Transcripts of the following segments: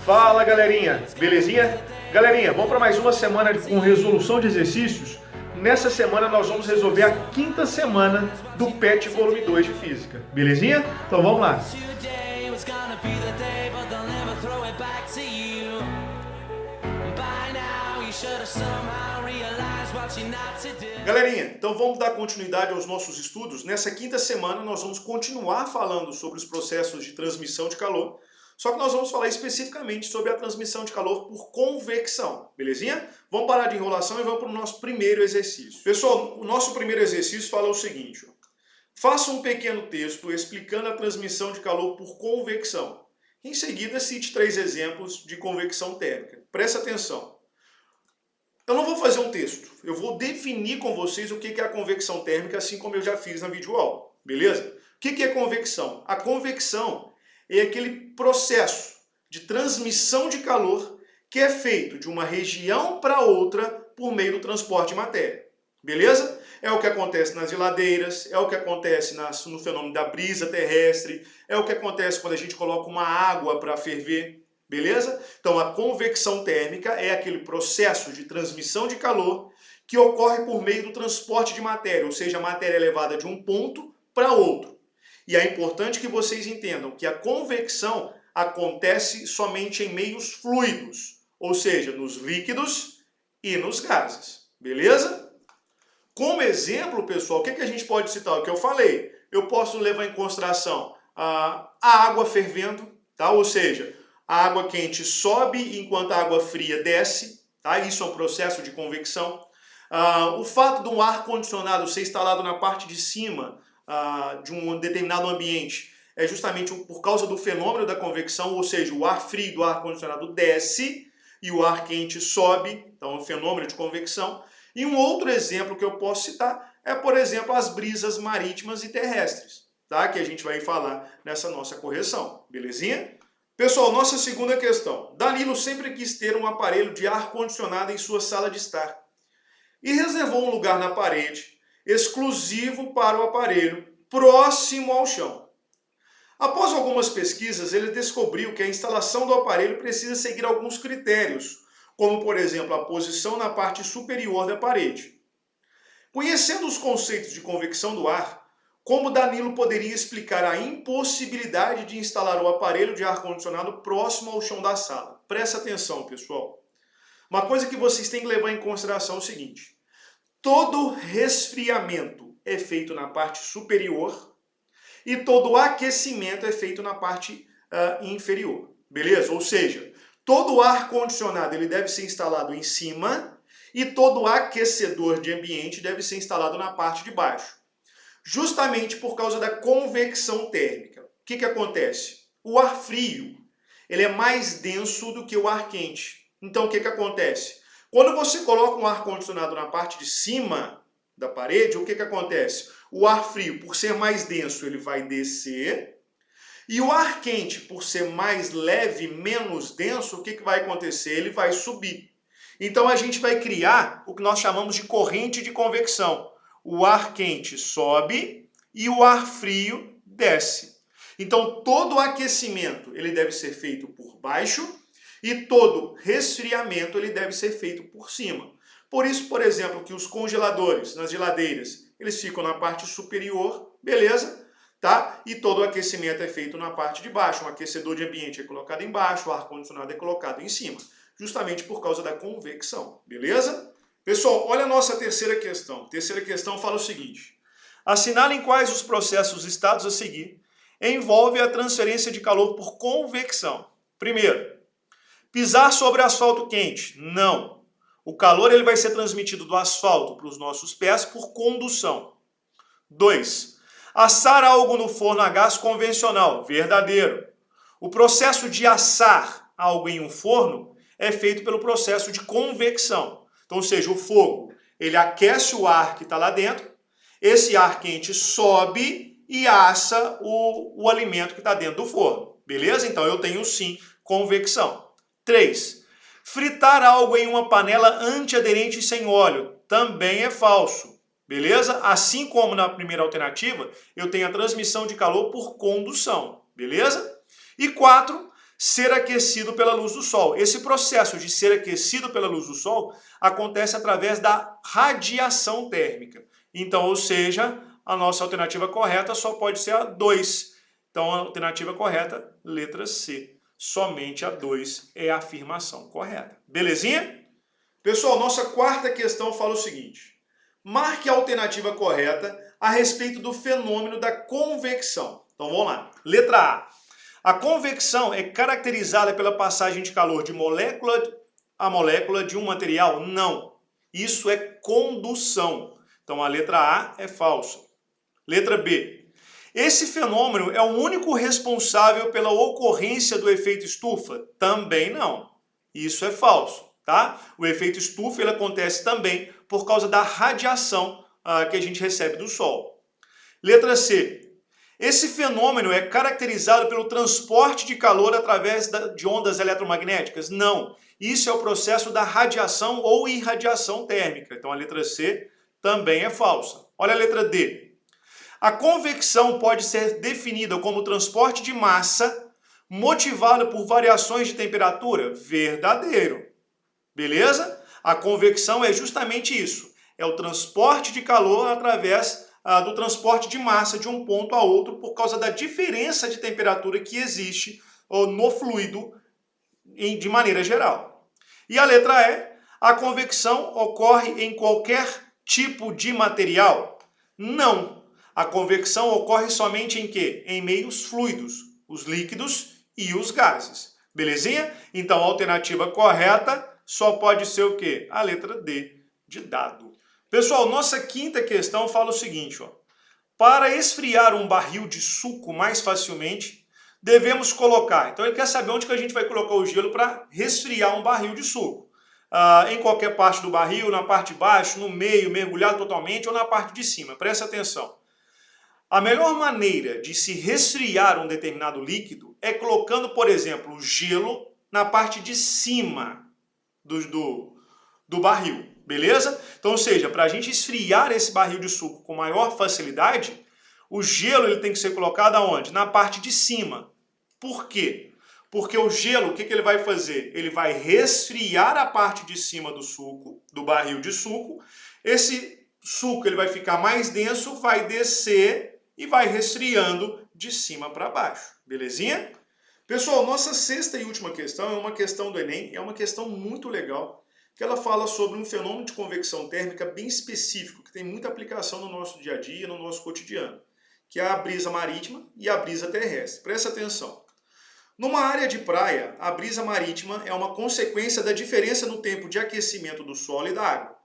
Fala galerinha, belezinha? Galerinha, vamos para mais uma semana com resolução de exercícios? Nessa semana nós vamos resolver a quinta semana do PET volume 2 de Física, belezinha? Então vamos lá! Galerinha, então vamos dar continuidade aos nossos estudos. Nessa quinta semana nós vamos continuar falando sobre os processos de transmissão de calor, só que nós vamos falar especificamente sobre a transmissão de calor por convecção, belezinha? Vamos parar de enrolação e vamos para o nosso primeiro exercício. Pessoal, o nosso primeiro exercício fala o seguinte, ó. Faça um pequeno texto explicando a transmissão de calor por convecção. Em seguida, cite 3 exemplos de convecção térmica. Presta atenção. Eu não vou fazer um texto, eu vou definir com vocês o que é a convecção térmica, assim como eu já fiz na videoaula, beleza? O que é convecção? A convecção é aquele processo de transmissão de calor que é feito de uma região para outra por meio do transporte de matéria, beleza? É o que acontece nas geladeiras, é o que acontece no fenômeno da brisa terrestre, é o que acontece quando a gente coloca uma água para ferver, beleza? Então a convecção térmica é aquele processo de transmissão de calor que ocorre por meio do transporte de matéria, ou seja, a matéria é levada de um ponto para outro. E é importante que vocês entendam que a convecção acontece somente em meios fluidos, ou seja, nos líquidos e nos gases, beleza? Como exemplo, pessoal, o que a gente pode citar? O que eu falei, eu posso levar em consideração a água fervendo, tá? Ou seja, a água quente sobe enquanto a água fria desce, tá? Isso é um processo de convecção. O fato de um ar-condicionado ser instalado na parte de cima de um determinado ambiente é justamente por causa do fenômeno da convecção, ou seja, o ar frio do ar-condicionado desce e o ar quente sobe, então é um fenômeno de convecção. E um outro exemplo que eu posso citar é, por exemplo, as brisas marítimas e terrestres, tá? Que a gente vai falar nessa nossa correção, belezinha? Pessoal, nossa segunda questão. Danilo sempre quis ter um aparelho de ar-condicionado em sua sala de estar e reservou um lugar na parede exclusivo para o aparelho, próximo ao chão. Após algumas pesquisas, ele descobriu que a instalação do aparelho precisa seguir alguns critérios, como, por exemplo, a posição na parte superior da parede. Conhecendo os conceitos de convecção do ar, como Danilo poderia explicar a impossibilidade de instalar o aparelho de ar-condicionado próximo ao chão da sala? Presta atenção, pessoal. Uma coisa que vocês têm que levar em consideração é o seguinte. Todo resfriamento é feito na parte superior e todo aquecimento é feito na parte inferior, beleza? Ou seja, todo ar-condicionado ele deve ser instalado em cima e todo aquecedor de ambiente deve ser instalado na parte de baixo. Justamente por causa da convecção térmica. O que acontece? O ar frio ele é mais denso do que o ar quente. Então o que acontece? Quando você coloca um ar-condicionado na parte de cima da parede, o que acontece? O ar frio, por ser mais denso, ele vai descer. E o ar quente, por ser mais leve, menos denso, o que vai acontecer? Ele vai subir. Então a gente vai criar o que nós chamamos de corrente de convecção. O ar quente sobe e o ar frio desce. Então todo o aquecimento ele deve ser feito por baixo e todo resfriamento ele deve ser feito por cima. Por isso, por exemplo, que os congeladores nas geladeiras, eles ficam na parte superior, beleza? Tá? E todo o aquecimento é feito na parte de baixo. Um aquecedor de ambiente é colocado embaixo, o ar-condicionado é colocado em cima. Justamente por causa da convecção, beleza? Pessoal, olha a nossa terceira questão. A terceira questão fala o seguinte. Assinalem quais os processos estados a seguir envolve a transferência de calor por convecção. Primeiro, pisar sobre asfalto quente. Não. O calor ele vai ser transmitido do asfalto para os nossos pés por condução. 2. Assar algo no forno a gás convencional. Verdadeiro. O processo de assar algo em um forno é feito pelo processo de convecção. Então, ou seja, o fogo ele aquece o ar que está lá dentro, esse ar quente sobe e assa o alimento que está dentro do forno. Beleza? Então eu tenho sim convecção. 3. Fritar algo em uma panela antiaderente sem óleo também é falso. Beleza? Assim como na primeira alternativa, eu tenho a transmissão de calor por condução. Beleza? E 4. ser aquecido pela luz do Sol. Esse processo de ser aquecido pela luz do Sol acontece através da radiação térmica. Então, ou seja, a nossa alternativa correta só pode ser a 2. Então, a alternativa correta, letra C. Somente a 2 é a afirmação correta. Belezinha? Pessoal, nossa quarta questão fala o seguinte. Marque a alternativa correta a respeito do fenômeno da convecção. Então, vamos lá. Letra A. A convecção é caracterizada pela passagem de calor de molécula a molécula de um material? Não. Isso é condução. Então, a letra A é falsa. Letra B. Esse fenômeno é o único responsável pela ocorrência do efeito estufa? Também não. Isso é falso, tá? O efeito estufa ele acontece também por causa da radiação que a gente recebe do Sol. Letra C. Esse fenômeno é caracterizado pelo transporte de calor através de ondas eletromagnéticas? Não. Isso é o processo da radiação ou irradiação térmica. Então a letra C também é falsa. Olha a letra D. A convecção pode ser definida como transporte de massa motivado por variações de temperatura? Verdadeiro. Beleza? A convecção é justamente isso. É o transporte de calor através do transporte de massa de um ponto a outro por causa da diferença de temperatura que existe no fluido de maneira geral. E a letra E, a convecção ocorre em qualquer tipo de material? Não. A convecção ocorre somente em quê? Em meios fluidos, os líquidos e os gases. Belezinha? Então a alternativa correta só pode ser o quê? A letra D, de dado. Pessoal, nossa quinta questão fala o seguinte, ó. Para esfriar um barril de suco mais facilmente, devemos colocar. Então ele quer saber onde que a gente vai colocar o gelo para resfriar um barril de suco. Em qualquer parte do barril, na parte de baixo, no meio, mergulhado totalmente ou na parte de cima. Presta atenção. A melhor maneira de se resfriar um determinado líquido é colocando, por exemplo, o gelo na parte de cima do barril, beleza? Então, ou seja, para a gente esfriar esse barril de suco com maior facilidade, o gelo ele tem que ser colocado aonde? Na parte de cima. Por quê? Porque o gelo, o que ele vai fazer? Ele vai resfriar a parte de cima do suco, do barril de suco. Esse suco ele vai ficar mais denso, vai descer e vai resfriando de cima para baixo. Belezinha? Pessoal, nossa sexta e última questão é uma questão do Enem, é uma questão muito legal, que ela fala sobre um fenômeno de convecção térmica bem específico, que tem muita aplicação no nosso dia a dia, no nosso cotidiano, que é a brisa marítima e a brisa terrestre. Presta atenção. Numa área de praia, a brisa marítima é uma consequência da diferença no tempo de aquecimento do solo e da água.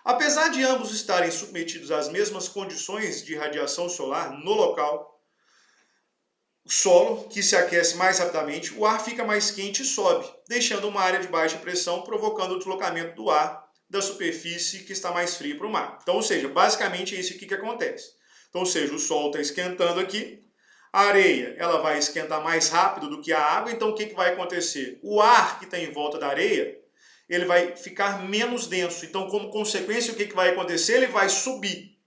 Apesar de ambos estarem submetidos às mesmas condições de radiação solar no local, o solo, que se aquece mais rapidamente, o ar fica mais quente e sobe, deixando uma área de baixa pressão, provocando o deslocamento do ar da superfície que está mais fria para o mar. Então, ou seja, basicamente é isso aqui que acontece. Então, ou seja, o sol está esquentando aqui, a areia ela vai esquentar mais rápido do que a água, então o que vai acontecer? O ar que está em volta da areia, ele vai ficar menos denso. Então, como consequência, o que vai acontecer? Ele vai subir.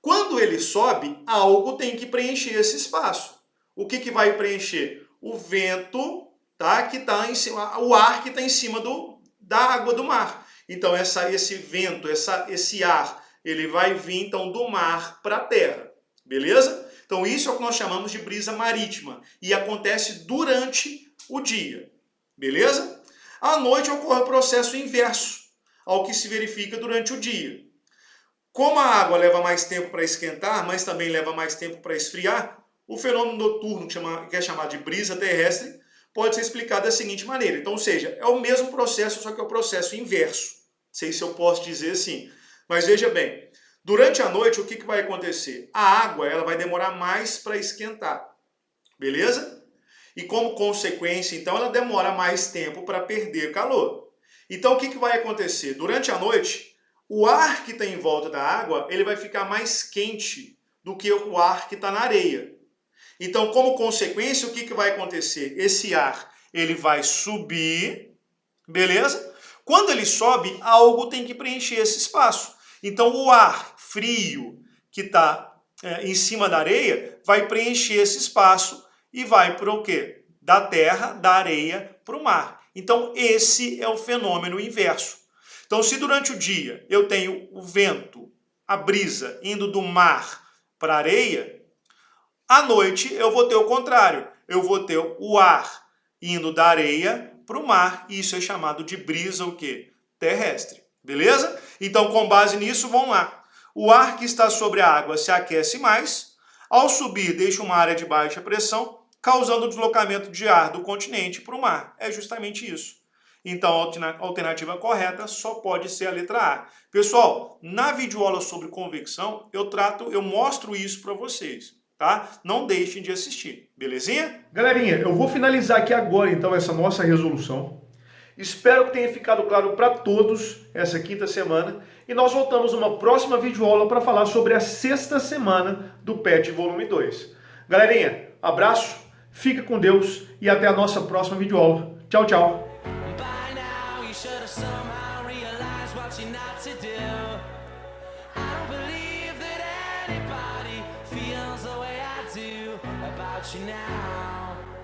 Quando ele sobe, algo tem que preencher esse espaço. O que vai preencher? O vento, tá? Que está em cima, o ar que está em cima da água do mar. Então, esse vento, esse ar, ele vai vir então do mar para a terra. Beleza? Então, isso é o que nós chamamos de brisa marítima. E acontece durante o dia. Beleza? À noite ocorre o processo inverso ao que se verifica durante o dia. Como a água leva mais tempo para esquentar, mas também leva mais tempo para esfriar, o fenômeno noturno, que é chamado de brisa terrestre, pode ser explicado da seguinte maneira. Então, ou seja, é o mesmo processo, só que é o processo inverso. Não sei se eu posso dizer assim. Mas veja bem, durante a noite o que vai acontecer? A água ela vai demorar mais para esquentar. Beleza? E como consequência, então, ela demora mais tempo para perder calor. Então, o que vai acontecer? Durante a noite, o ar que está em volta da água, ele vai ficar mais quente do que o ar que está na areia. Então, como consequência, o que vai acontecer? Esse ar, ele vai subir, beleza? Quando ele sobe, algo tem que preencher esse espaço. Então, o ar frio que está em cima da areia vai preencher esse espaço. E vai para o quê? da terra, da areia para o mar. Então esse é o fenômeno inverso. Então se durante o dia eu tenho o vento, a brisa indo do mar para a areia, à noite eu vou ter o contrário. Eu vou ter o ar indo da areia para o mar. E isso é chamado de brisa o quê? Terrestre. Beleza? Então com base nisso, vamos lá. O ar que está sobre a água se aquece mais. Ao subir, deixa uma área de baixa pressão, causando o deslocamento de ar do continente para o mar. É justamente isso. Então, a alternativa correta só pode ser a letra A. Pessoal, na videoaula sobre convecção, eu mostro isso para vocês, tá? Não deixem de assistir, belezinha? Galerinha, eu vou finalizar aqui agora, então, essa nossa resolução. Espero que tenha ficado claro para todos essa quinta semana. E nós voltamos numa próxima videoaula para falar sobre a sexta semana do PET Volume 2. Galerinha, abraço, fica com Deus e até a nossa próxima videoaula. Tchau, tchau. About you now.